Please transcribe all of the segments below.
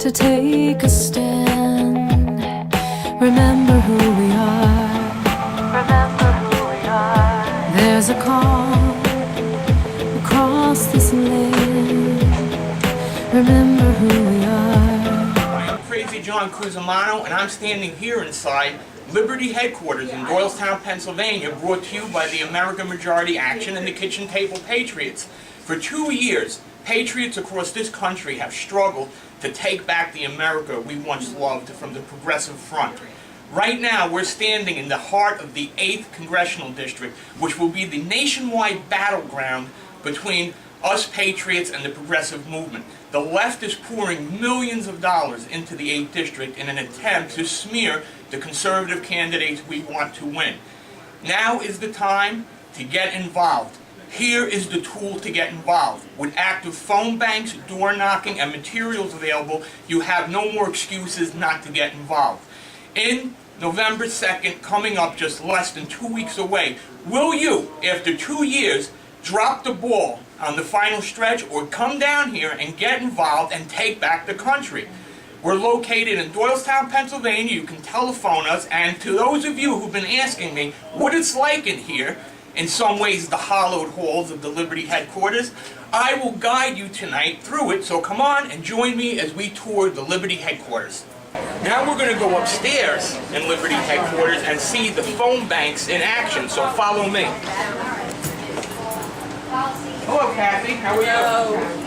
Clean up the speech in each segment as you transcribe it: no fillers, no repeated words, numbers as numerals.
to take a stand. Remember who we are. Remember who we are. There's a call across this land. Remember who we are. I'm Crazy John Cusimano, and I'm standing here inside Liberty headquarters in Doylestown, Pennsylvania, brought to you by the American Majority Action and the Kitchen Table Patriots. For 2 years, patriots across this country have struggled to take back the America we once loved from the Progressive Front. Right now, we're standing in the heart of the 8th Congressional District, which will be the nationwide battleground between us patriots and the progressive movement. The left is pouring millions of dollars into the 8th District in an attempt to smear the conservative candidates we want to win. Now is the time to get involved. Here is the tool to get involved. With active phone banks, door knocking, and materials available, you have no more excuses not to get involved. In November 2nd, coming up just less than 2 weeks away, will you, after 2 years, drop the ball on the final stretch or come down here and get involved and take back the country? We're located in Doylestown, Pennsylvania. You can telephone us, and to those of you who've been asking me what it's like in here, in some ways the hallowed halls of the Liberty headquarters, I will guide you tonight through it, so come on and join me as we tour the Liberty headquarters. Now we're going to go upstairs in Liberty headquarters and see the phone banks in action, so follow me. Hello, Kathy. How are you?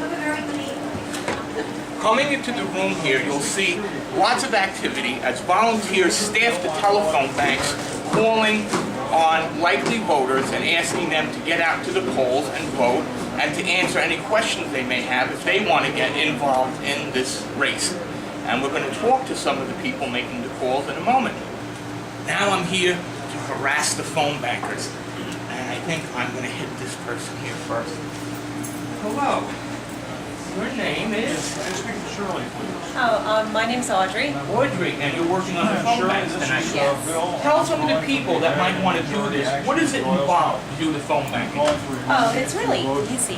Coming into the room here, you'll see lots of activity as volunteers staff the telephone banks, calling on likely voters and asking them to get out to the polls and vote, and to answer any questions they may have if they want to get involved in this race. And we're going to talk to some of the people making the calls in a moment. Now I'm here to harass the phone bankers. And I think I'm going to hit this person here first. Hello. Your name is? Can I speak to Shirley, please? Oh, my name's Audrey. Audrey, and you're working on the phone Shirley, banks this tonight. is Yes. Bill. Tell some of the people that might want to do this. What does it involve to do the phone banking? Oh, it's really easy.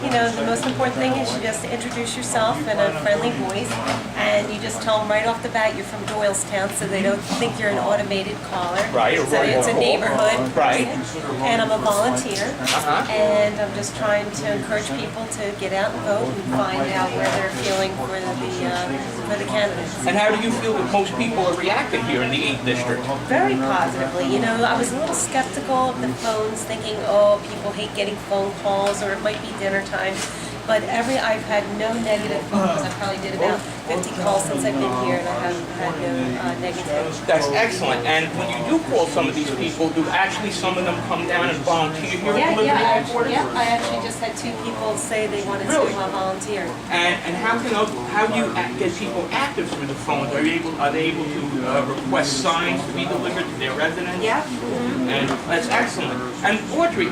You know, the most important thing is you just introduce yourself in a friendly voice, and you just tell them right off the bat you're from Doylestown, so they don't think you're an automated caller. Right, a So it's a robocall. neighborhood. Right. And I'm a volunteer, Uh-huh. and I'm just trying to encourage people to get out and vote and find out where they're feeling for the candidates. And how do you feel that most people are reacting here in the 8th District? Very positively. You know, I was a little skeptical of the phones, thinking, oh, people hate getting phone calls, or it might be dinner time. But I've had no negative calls. I probably did about 50 calls since I've been here, and I haven't had no negative. That's excellent. And when you do call some of these people, do actually some of them come down and volunteer here at the Liberty headquarters? I actually just had 2 people say they wanted Really? to volunteer. And how do you get people active through the phones? Are they able to request signs to be delivered to their residents? Yeah. And that's excellent. And Audrey,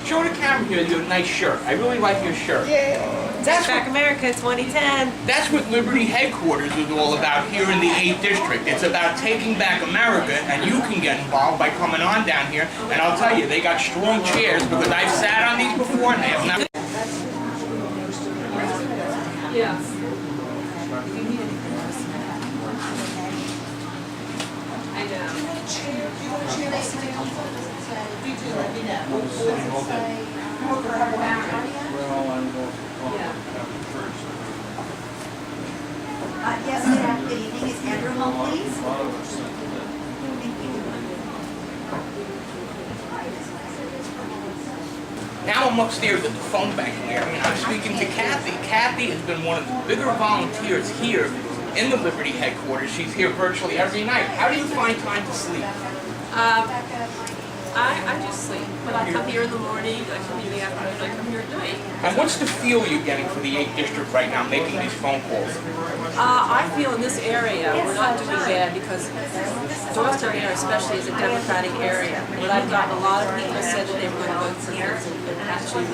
show the camera here your nice shirt. I really like your shirt. Take Back America 2010. That's what Liberty headquarters is all about here in the 8th District. It's about taking back America, and you can get involved by coming on down here. And I'll tell you, they got strong chairs because I've sat on these before and they have not. Yeah. I Yes, good evening. Is Andrew home, please? Now I'm upstairs at the phone banking area, and I'm speaking to Kathy. Kathy has been one of the bigger volunteers here in the Liberty headquarters. She's here virtually every night. How do you find time to sleep? I just sleep, but I come here in the morning, I come here in the afternoon, I come here at night. And what's the feel you're getting for the 8th District right now, making these phone calls? I feel in this area we're not doing bad because Doylestown area especially is a Democratic area. But I've gotten a lot of people said that they were going to vote for this and actually,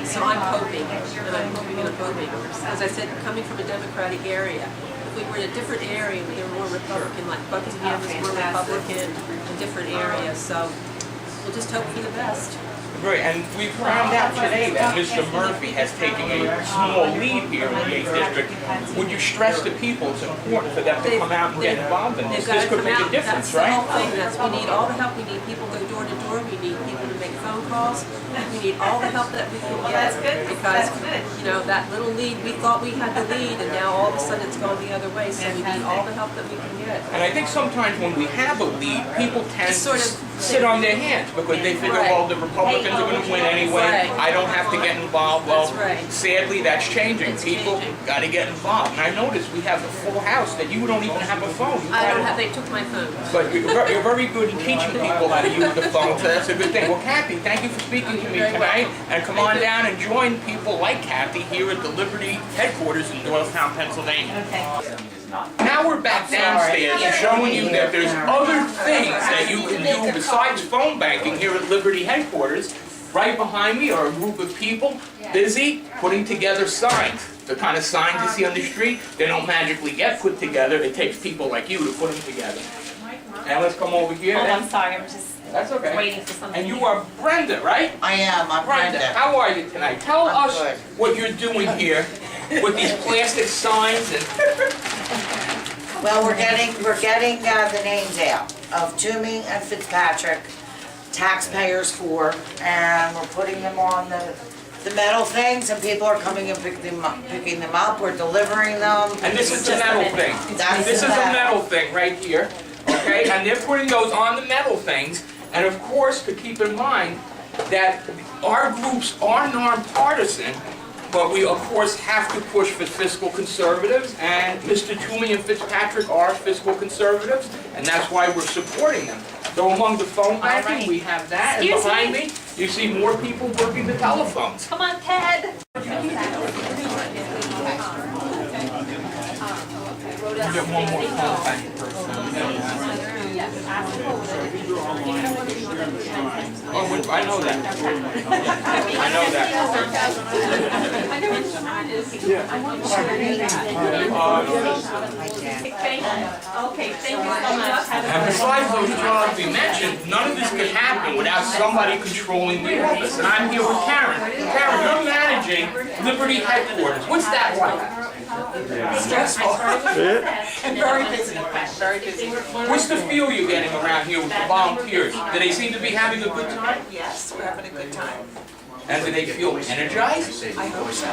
so I'm hoping, and I'm hoping and I'm hoping. As I said, coming from a Democratic area, if we were in a different area where they were more Republican, like Buckingham is more Republican, a different area, so we'll just hope for the best. Right, and we found out today that Mr. Murphy has taken a small lead here in the 8th District. Would you stress to people it's important for them to come out and get involved in this? They've got This to could come make a out. difference, That's the whole right? thing. We need all the help. We need people to go door to door. We need people to make phone calls. We need all the help that we can get. Because, you know, that little lead, we thought we had the lead, and now all of a sudden it's gone the other way. So we need all the help that we can get. And I think sometimes when we have a lead, people tend to Sort of sit on their hands because they figure, Right. well, the Republicans are going to win anyway. Right. I don't have to get involved. Well, That's right. sadly, that's changing. People got to get involved. And I noticed we have a full house that you don't even have a phone. You I don't gotta- have, they took my phone. But you're very good in teaching people how to use the phone, so that's a good thing. Well, Kathy, thank you for speaking to me tonight, and come on down and join people like Kathy here at the Liberty headquarters in Doylestown, Pennsylvania. Now we're back downstairs and showing you that there's other things that you can do besides phone banking here at Liberty headquarters. Right behind me are a group of people busy putting together signs. The kind of signs you see on the street, they don't magically get put together. It takes people like you to put them together. And let's come over here. Oh, I'm sorry, I'm just That's okay. waiting for something. And you are Brenda, right? I am, I'm Brenda, Brenda. how are you tonight? Tell I'm us good. what you're doing here with these plastic signs and... Well, we're getting the names out of Toomey and Fitzpatrick, taxpayers for, and we're putting them on the metal things, and people are coming and picking them up, we're delivering them. And this is the metal thing. That's This the is a metal. metal thing right here, okay? And they're putting those on the metal things. And of course, to keep in mind that our groups are nonpartisan, but we of course have to push for fiscal conservatives. And Mr. Toomey and Fitzpatrick are fiscal conservatives, and that's why we're supporting them. So among the phone banking, we have that, and Excuse behind me, you see more people working the telephones. Come on, Ted. We'll get one more phone banking person. Oh, I know that. I know that. Okay, thank you so much. And besides those jobs we mentioned, none of this could happen without somebody controlling the office. And I'm here with Karen. Karen, you're managing Liberty headquarters. What's that like? Stressful. And very busy, very busy. What's the feel you're getting around here with the volunteers? Do they seem to be having a good time? Yes, we're having a good time. And do they feel energized? I hope so.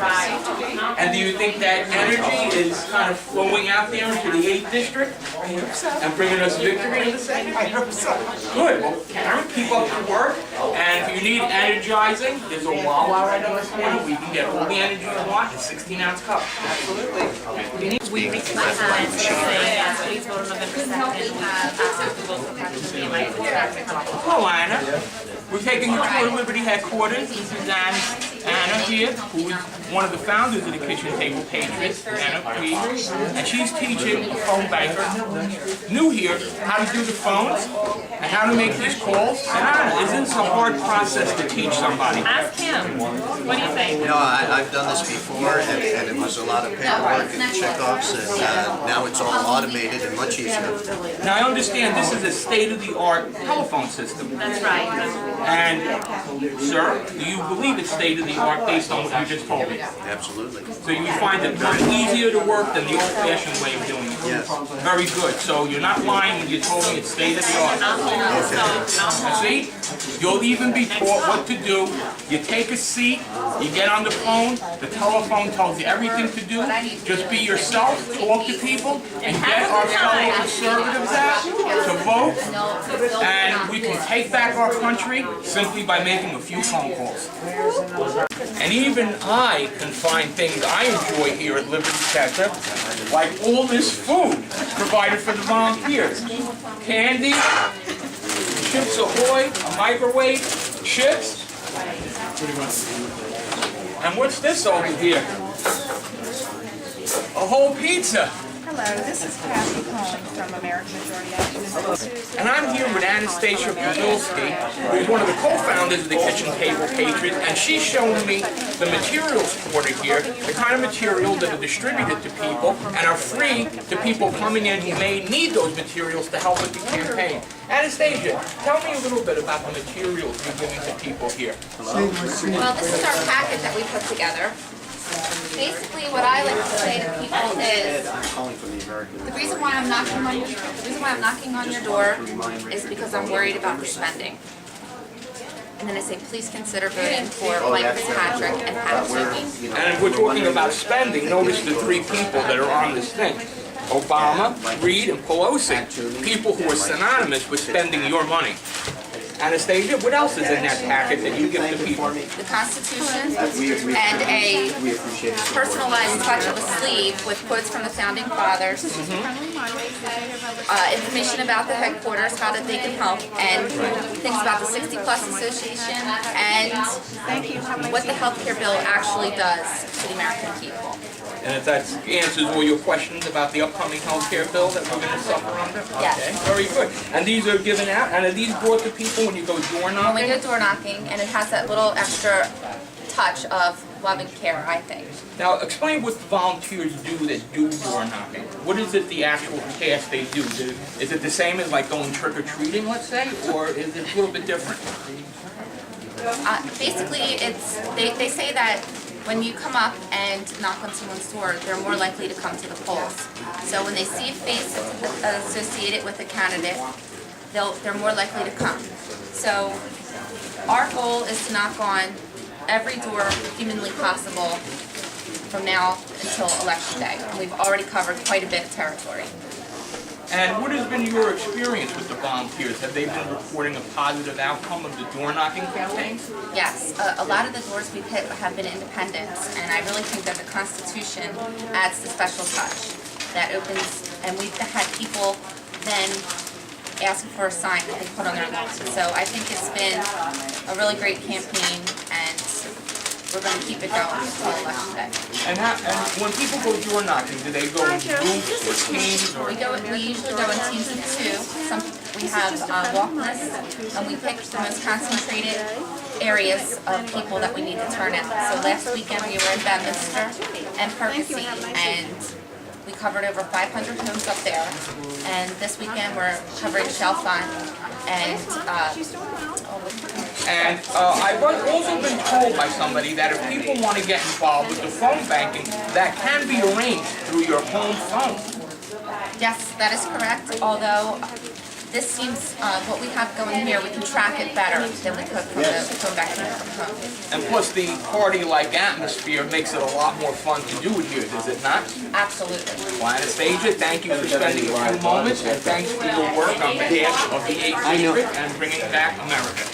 Right. And do you think that energy is kind of flowing out there into the 8th District I hope so. and bringing us victory in the second? I hope so. Good. Well, Karen, keep up the work. And if you need energizing, there's a Wawa right on the corner. We can get all the energy you want in 16-ounce cup. Absolutely. We recently had saying, please vote on November 2nd. We asked to vote for Patrick and my sister. Hello, Anna. We're taking you to Liberty headquarters. This is Anna here, who is one of the founders of the Kitchen Table Patriots, Anna P. And she's teaching a phone banker, new here, how to do the phones and how to make these calls. And Anna, isn't this a hard process to teach somebody? Ask him. What do you think? You know, I've done this before, and it was a lot of paperwork and checkoffs, and now it's all automated and much easier. Now, I understand this is a state-of-the-art telephone system. That's right. And, sir, do you believe it's state-of-the-art based on what you just told me? Absolutely. So you find it much easier to work than the old-fashioned way of doing it? Yes. Very good. So you're not lying when you told me it's state-of-the-art. See, you'll even be taught what to do. You take a seat, you get on the phone, the telephone tells you everything to do. Just be yourself, talk to people, and get our fellow conservatives out to vote. And we can take back our country simply by making a few phone calls. And even I can find things I enjoy here at Liberty Center, like all this food provided for the volunteers. Candy, Chips Ahoy, a microwave, chips. And what's this over here? A whole pizza. Hello, this is Kathy Combs from American Majority Action. And I'm here with Anastasia Podolsky, who's one of the co-founders of the Kitchen Table Patriots, and she's showing me the materials quarter here, the kind of materials that are distributed to people and are free to people coming in who may need those materials to help with the campaign. Anastasia, tell me a little bit about the materials you're giving to people here. Well, this is our packet that we put together. Basically, what I like to say to people is, the reason why I'm knocking on your door is because I'm worried about your spending. And then I say, please consider voting for Mike Fitzpatrick and Patrick. And if we're talking about spending, notice the three people that are on this thing. Obama, Reid, and Pelosi, people who are synonymous with spending your money. Anastasia, what else is in that packet that you give to people? The Constitution and a personalized touch of a sleeve with quotes from the Founding Fathers, information about the headquarters, how that they can help, and things about the 60 Plus Association, and what the healthcare bill actually does to the American people. And if that answers all your questions about the upcoming health care bill that we're going to suffer under? Yes. Okay, very good. And these are given out, and are these brought to people when you go door knocking? When we go door knocking, and it has that little extra touch of love and care, I think. Now, explain what the volunteers do that do door knocking. What is it the actual task they do? Is it the same as like going trick-or-treating, let's say, or is it a little bit different? Basically, they say that when you come up and knock on someone's door, they're more likely to come to the polls. So when they see a face associated with a candidate, they're more likely to come. So our goal is to knock on every door humanly possible from now until Election Day. And we've already covered quite a bit of territory. And what has been your experience with the volunteers? Have they been reporting a positive outcome of the door knocking campaign? Yes, a lot of the doors we've hit have been independents, and I really think that the Constitution adds the special touch that opens, and we've had people then asking for a sign that they put on their lawn. So I think it's been a really great campaign, and we're going to keep it going until Election Day. And when people go door knocking, do they go in groups or teams? Or? We usually go in teams of two. We have walk lists, and we pick the most concentrated areas of people that we need to turn in. So last weekend we were in Bedminster and Percy, and we covered over 500 homes up there. And this weekend we're covering Chalfont and I've also been told by somebody that if people want to get involved with the phone banking, that can be arranged through your home phone. yes, that is correct, although this seems, what we have going here, we can track it better than we could from the phone banking from home. And plus the party-like atmosphere makes it a lot more fun to do it here, does it not? Absolutely. Well, Anastasia, thank you for spending a few moments, and thanks for your work on behalf of the 8th District and bringing back America.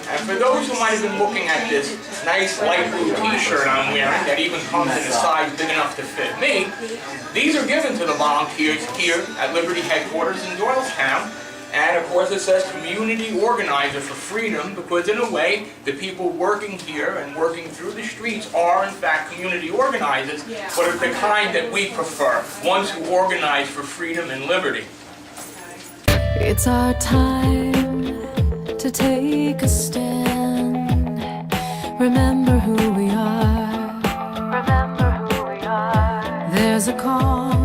And for those who might have been looking at this nice light blue t-shirt I'm wearing that even comes in a size big enough to fit me, these are given to the volunteers here at Liberty headquarters in Doylestown. And of course it says Community Organizer for Freedom, because in a way, the people working here and working through the streets are in fact community organizers, but of the kind that we prefer, ones who organize for freedom and liberty. It's our time to take a stand. Remember who we are. Remember who we are. There's a call